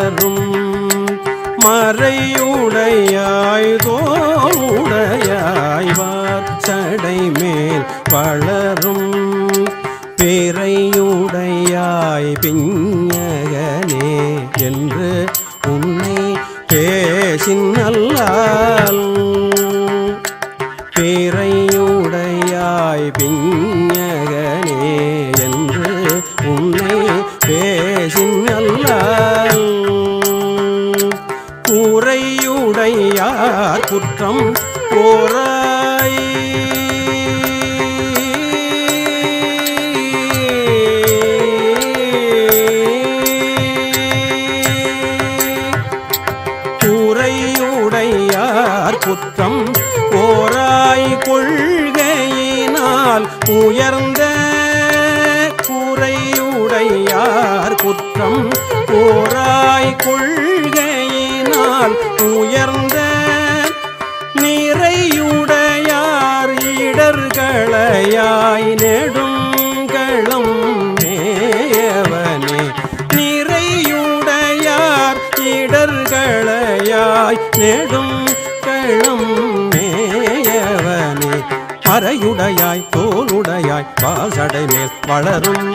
வளரும் மறையுடையாய் தோளுடையாய் வார்சடை மேல் வளரும் பிறையுடையாய் பிஞகனே என்று உன்னை பேசின் அல்லால் பிறையுடையாய் பிஞகனே என்று உன்னை பேசின் அல்லால் கூரையுடையார் குற்றம் ஓராய் கூரையுடையார் குற்றம் ஓராய் கொள்கையினால் உயர்ந்த கூரையுடையார் குற்றம் ஓராய் கொள்கையினால் உயர்ந்த நிறையுடையார் இடர்களையாய் நெடுங்களம் மேயவனே நிறையுடையார் இடர்களையாய் நெடுங்களம் மேயவனே மறையுடையாய் தோளுடையாய் வாசடை மேல் வளரும்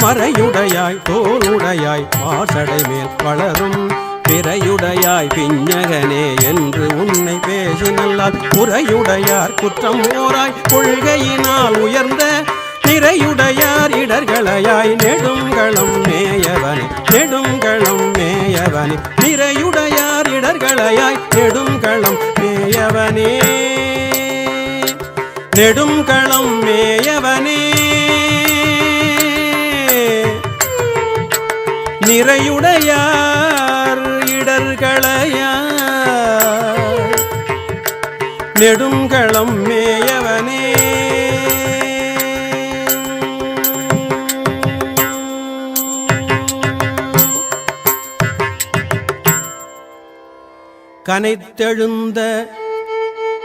மறையுடையாய் தோளுடையாய் வாசடை மேல் வளரும் பிறையுடையாய் பிஞகனே என்று உன்னை பேசினல்லால் உரையுடையார் குற்றம் ஓராய் கொள்கையினால் உயர்ந்த நிறையுடையார் இடர்களையாய் நெடுங்களம் மேயவனே நெடுங்களம் மேயவனே நிறையுடையார் இடர்களையாய் நெடுங்களம் மேயவனே நெடுங்களம் மேயவனே நிறையுடையார் இடர்களையாய் நெடுங்களம் மேயவனே கனைத்தெழுந்த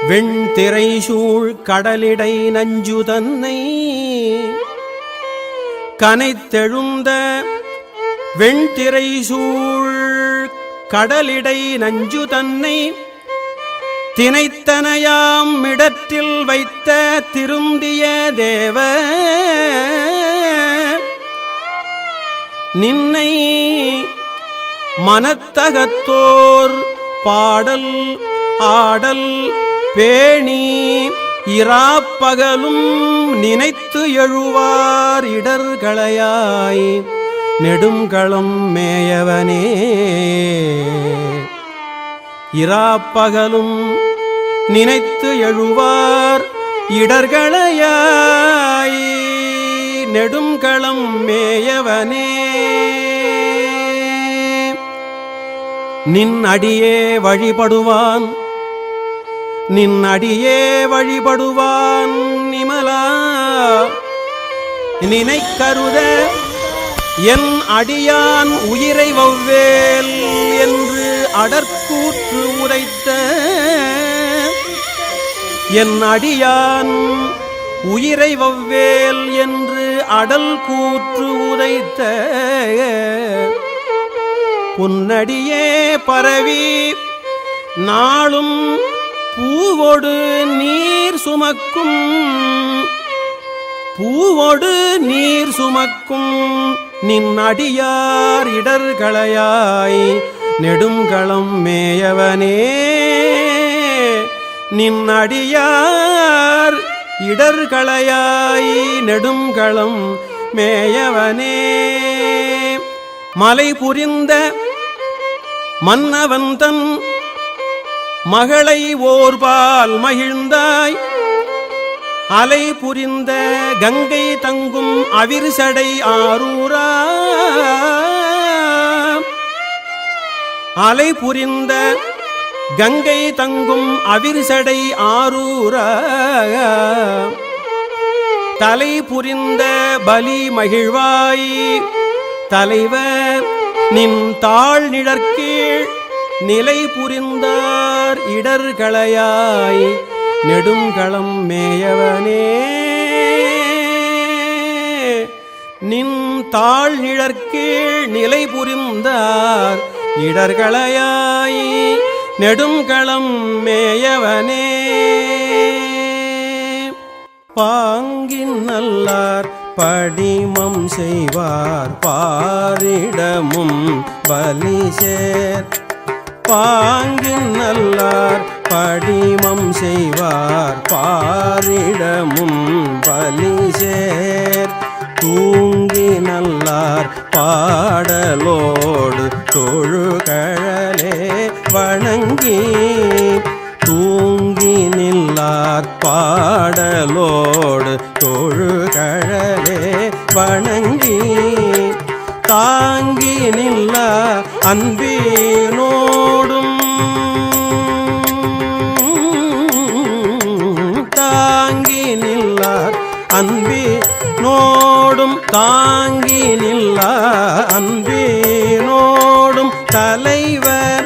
வெண்திரை சூழ் கடலிடை நஞ்சு தன்னை கனைத்தெழுந்த வெண்திரை சூழ் கடலிடை நஞ்சு தன்னை தினைத்தனையாம் இடத்தில் வைத்த திருந்திய தேவ நின்னை மனத்தகத்தோர் பாடல் ஆடல் பேணி இராப்பகலும் நினைத்து எழுவார் இடர்களையாய் நெடுங்களம் மேயவனே இராப்பகலும் நினைத்து எழுவார் இடர்களையாய் நெடுங்களம் மேயவனே நின் அடியே வழிபடுவான் நின் அடியே வழிபடுவான் நிமலா நினைக்கருத என் அடியான் உயிரை வவ்வேல் என்று அடற்கூற்று உரைத்த என் அடியான் உயிரை வவ்வேல் என்று அடல் கூற்று உரைத்த புன்னடியே பரவி நாளும் பூவொடு நீர் சுமக்கும் பூவொடு நீர் சுமக்கும் நின் அடியார் இடர்களையாய் நெடுங்களம் மேயவனே நின் அடியார் இடர்களையாய் நெடுங்களம் மேயவனே மலை புரிந்த மன்னவந்தன் மகளை ஓர்பால் மகிழ்ந்தாய் அலை புரிந்த கங்கை தங்கும் அவிர்சடை ஆரூரா அலை புரிந்த கங்கை தங்கும் அவிர்சடை ஆரூரா தலை புரிந்த பலி மகிழ்வாய் தலைவர் நின் தாழ் நிழற்கீழ் நிலை புரிந்தார் இடர்களையாய் நெடுங்களம் மேயவனே நின் தாழ் நிழற்கீழ் நிலை புரிந்தார் இடர்களையாய் நெடுங்களம் மேயவனே. பாங்கின் நல்லார் படிமம் செய்வார் பாரிடமும் பலிசேர். பாங்கின் நல்லார் படிமம் செய்வார் பாரிடமும் பலிசேர். தூங்கி நல்லார் பாடலோடு தொழுகழலே வணங்கி. தூங்கி நில்லார் பாடலோடு தொழுகழலே வணங்கி. தாங்கி நில்ல அன்பினோடும் தாங்கி நில்லார் அன்பினோடும் தாங்கி நில்ல அன்பினோடும் தலைவர்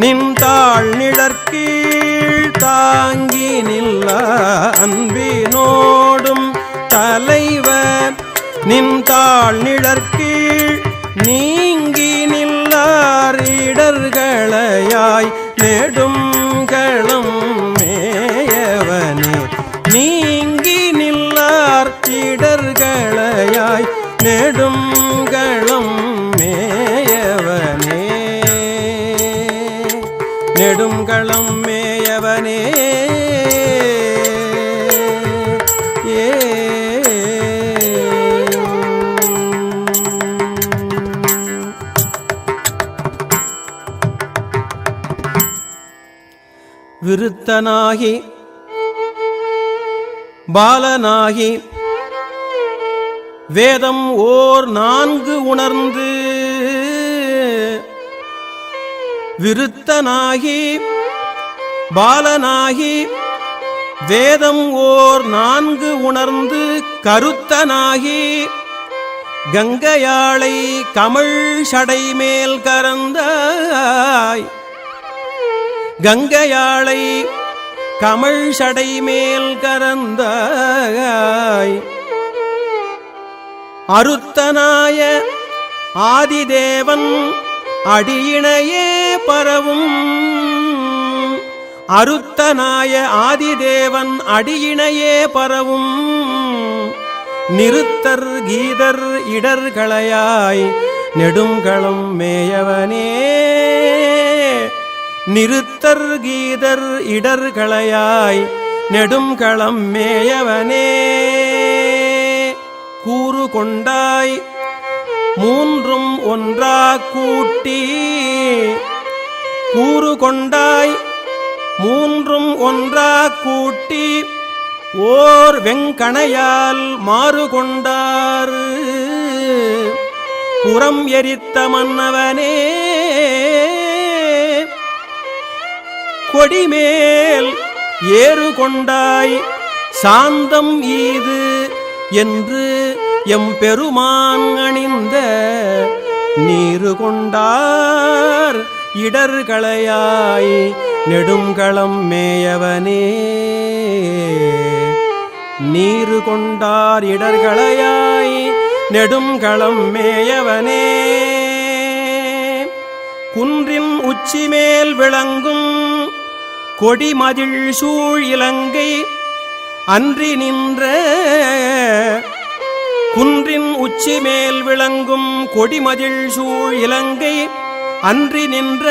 நின் தாழ் நிழற்கீழ். தாங்கி நில்ல அன்பினோடும் தலைவர் நின் தாழ் நிழற்கீழ். நீங்கி நில்லார் இடர்களையாய் நெடுங்களம் மேயவனே. நீங்கி நில்லார் இடர்களையாய் நெடுங்களம் மேயவனே. நெடுங்களம் மேயவனே. விருத்தனாகி பாலனாகி வேதம் ஓர் 4 உணர்ந்து. விருத்தனாகி பாலனாகி வேதம் ஓர் 4 உணர்ந்து கருத்தனாகி. கங்கையாளை கமழ் சடை மேல் கரந்தாய். கங்கையாளை கமழ் சடை மேல் கரந்தாய். அருத்தனாய ஆதிதேவன் அடியினையே பரவும். அருத்தனாய ஆதிதேவன் அடியினையே பரவும். நிறுத்தர் கீதர் இடர்களையாய் நெடுங்களம் மேயவனே. நிறுத்தர் கீதர் இடர்களையாய் நெடுங்களம் மேயவனே. கூறு கொண்டாய் 3 ஒன்றா கூட்டி. கூறு கொண்டாய் 3 ஒன்றா கூட்டி. ஓர் வெங்கணையால் மாறு கொண்டார் புறம் எரித்த மன்னவனே. கொடிமேல் ஏறு கொண்டாய் சாந்தம் ஈது என்று எம்பெருமான் அணிந்த. நீரு கொண்டார் இடர்களையாய் நெடுங்களம் மேயவனே. நீரு கொண்டார் இடர்களையாய் நெடுங்களம் மேயவனே. குன்றின் உச்சி மேல் விளங்கும் கொடிமதில் சூழ் இலங்கை அன்றி நின்ற. குன்றின் உச்சி மேல் விளங்கும் கொடிமதில் சூழ் இலங்கை அன்றி நின்ற.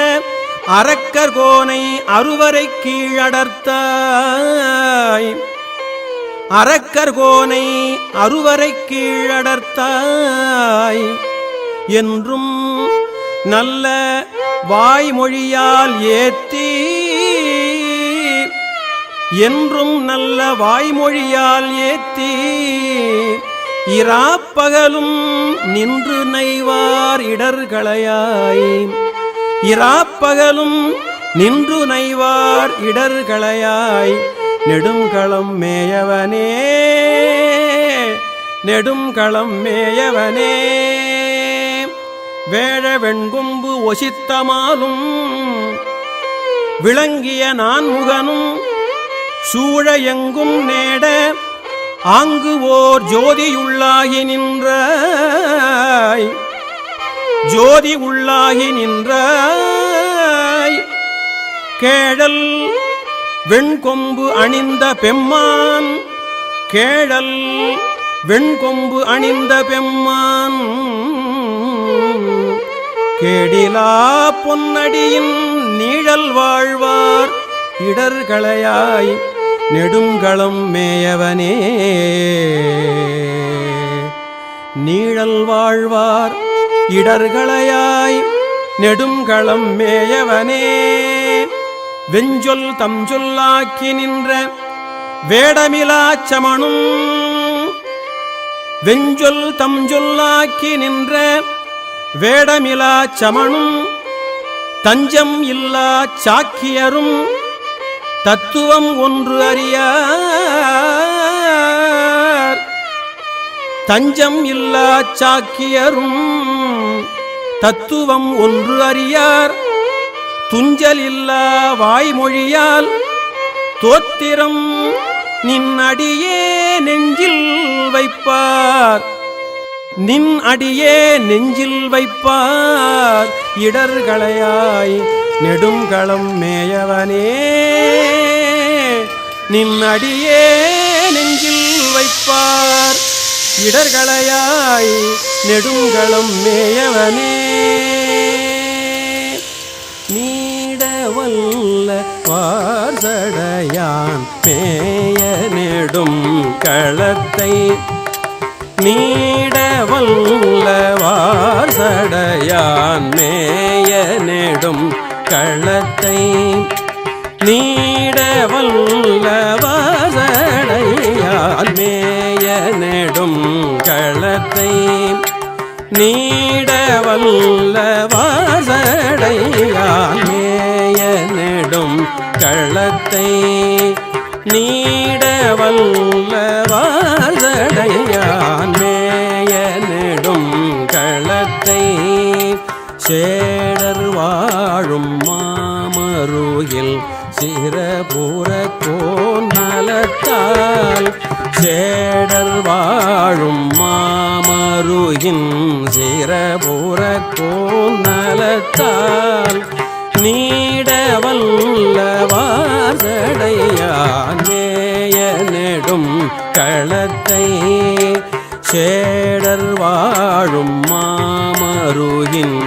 அரக்கர்கோனை அருவரை கீழடர்த்தாய். அரக்கர்கோனை அருவரை கீழடர்த்தாய். என்றும் நல்ல வாய்மொழியால் ஏத்தி. என்றும் நல்ல வாய்மொழியால் ஏத்தி. இராப்பகலும் நின்று நைவார் இடர்களையாய். இராப்பகலும் நின்று நைவார் இடர்களையாய் நெடுங்களம் மேயவனே. நெடுங்களம் மேயவனே. வேழ வெண்கொம்பு ஒசித்தமாலும் விளங்கிய நான்முகனும் சூழ எங்கும் நேட ஆங்கு ஓர் ஜோதியுள்ளாகி நின்றாய், ஜோதி உள்ளாகி நின்றாய். கேழல் வெண்கொம்பு அணிந்த பெம்மான், கேழல் வெண்கொம்பு அணிந்த பெம்மான். கேடிலா பொன்னடியின் நீழல் வாழ்வார் இடர்களையாய் நெடுங்களம் மேயவனே. நீழல் வாழ்வார் இடர்களையாய் நெடுங்களம் மேயவனே. வெஞ்சொல் தம் சொல்லாக்கி நின்ற வேடமிலாச் சமணும், வெஞ்சொல் தம் சொல்லாக்கி நின்ற வேடமிலாச் சமணும். தஞ்சம் இல்லா சாக்கியரும் தத்துவம் ஒன்று அறியார். தஞ்சம் இல்லா சாக்கியரும் தத்துவம் ஒன்று அறியார். துஞ்சல் இல்லா வாய்மொழியால் தோத்திரம் நின் அடியே நெஞ்சில் வைப்பார், நின் அடியே நெஞ்சில் வைப்பார். இடர்களையாய் நெடுங்களம் மேயவனே. நின் அடியே நெஞ்சில் வைப்பார் இடர்களையாய் நெடுங்களம் மேயவனே. நீடவல்ல வார்சடையான் மேய நெடும் களத்தை, நீடவல்ல வார்சடையான் மேய நெடும் களத்தை, நீடவல்ல வார்சடையான் மேய நெடும் களத்தை, நீடவல்ல வார்சடையான் மேய நெடும் களத்தை, நீடவல்ல வார்சடையான் மேய நெடும் களத்தை. சேடர் வாழும் மாமருகில் சிரபுர கோநலத்தால், சேடர் வாழும் மாமருகின் சிரபுர கோநலத்தால், நீடவல்ல வார்சடையான் மேய நெடும் களத்தை, சேடர் வாழும் மாமருகின்